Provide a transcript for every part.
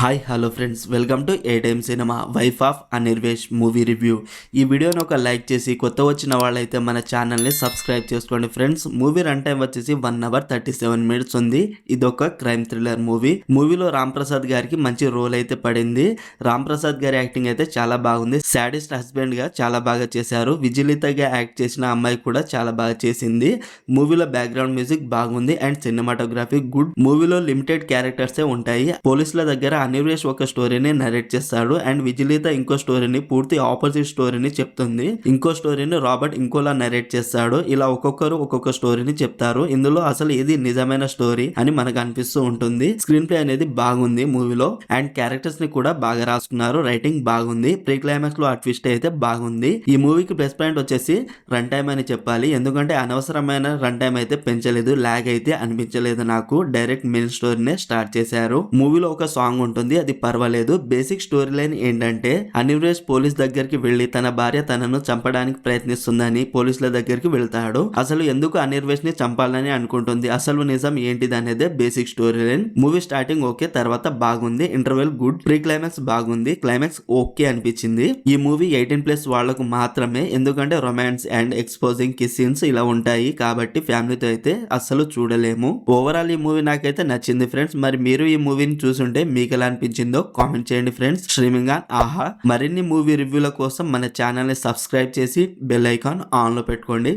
Hi hello friends, welcome to A time cinema wife of Anirvesh movie review. ఈ వీడియోని ఒక like చేసి కొత్త వచ్చిన వాళ్ళైతే మన ఛానల్ని సబ్స్క్రైబ్ చేసుకోండి ఫ్రెండ్స్. మూవీ రన్ టైం వచ్చేసి 1 hour 37 minutes ఉంది. ఇదొక క్రైమ్ థ్రిల్లర్ మూవీ. మూవీలో రామ్ ప్రసాద్ గారికి మంచి రోల్ అయితే పడింది. రామ్ ప్రసాద్ గారి యాక్టింగ్ అయితే చాలా బాగుంది. సాడిస్ట్ హస్బెండ్ గా చాలా బాగా చేశారు. విజిలితగా యాక్ట్ చేసిన అమ్మాయి కూడా చాలా బాగా చేసింది. మూవీలో బ్యాక్గ్రౌండ్ మ్యూజిక్ బాగుంది అండ్ సినిమాటోగ్రఫీ గుడ్. మూవీలో లిమిటెడ్ క్యారెక్టర్సే ఉంటాయి. పోలీసుల దగ్గర అనిర్వేష్ ఒక స్టోరీని నరేట్ చేస్తాడు అండ్ విజిలిత ఇంకో స్టోరీని, పూర్తి ఆపోజిట్ స్టోరీని చెప్తుంది. ఇంకో స్టోరీని రాబర్ట్ ఇంకోలా నరేట్ చేస్తాడు. ఇలా ఒక్కొక్కరు ఒక్కొక్క స్టోరీని చెప్తారు. ఇందులో అసలు ఏది నిజమైన స్టోరీ అని మనకు అనిపిస్తూ ఉంటుంది. స్క్రీన్ ప్లే అనేది బాగుంది మూవీలో అండ్ క్యారెక్టర్స్ ని కూడా బాగా రాసుకున్నారు. రైటింగ్ బాగుంది. ప్రీ క్లైమాక్స్ లో ఆ ట్విస్ట్ అయితే బాగుంది. ఈ మూవీకి ప్లస్ పాయింట్ వచ్చేసి రన్ టైం అని చెప్పాలి. ఎందుకంటే అనవసరమైన రన్ టైం అయితే పెంచలేదు, లాగ్ అయితే అనిపించలేదు నాకు. డైరెక్ట్ మెయిన్ స్టోరీనే స్టార్ట్ చేశారు. మూవీలో ఒక సాంగ్ ఉంటుంది, అది పర్వాలేదు. బేసిక్ స్టోరీ లైన్ ఏంటంటే అనిర్వేష్ పోలీస్ దగ్గరికి వెళ్లి తన భార్య తనను చంపడానికి ప్రయత్నిస్తుందని పోలీసుల దగ్గరికి వెళ్తాడు. అసలు ఎందుకు అనిర్వేష్ ని చంపాలని అనుకుంటుంది, అసలు నిజం ఏంటిది అనేది basic story line. Movie starting okay, తర్వాత బాగుంది. ఇంటర్వెల్ గుడ్, ప్రీ క్లైమాక్స్ బాగుంది, క్లైమాక్స్ ఓకే అనిపించింది. ఈ మూవీ 18+ వాళ్లకు మాత్రమే, ఎందుకంటే romance and exposing kiss scenes ఇలా ఉంటాయి కాబట్టి ఫ్యామిలీతో అయితే అస్సలు చూడలేము. ఓవరాల్ ఈ మూవీ నాకైతే నచ్చింది ఫ్రెండ్స్. మరి మీరు ఈ మూవీని చూసుంటే మీకు ఎలా అనిపించిందో కామెంట్ చేయండి ఫ్రెండ్స్. స్ట్రీమింగ్ ఆన్ ఆహా. మరిన్ని మూవీ రివ్యూల కోసం మన ఛానల్ ని సబ్స్క్రైబ్ చేసి బెల్ ఐకాన్ ఆన్ లో పెట్టుకోండి.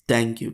Thank you.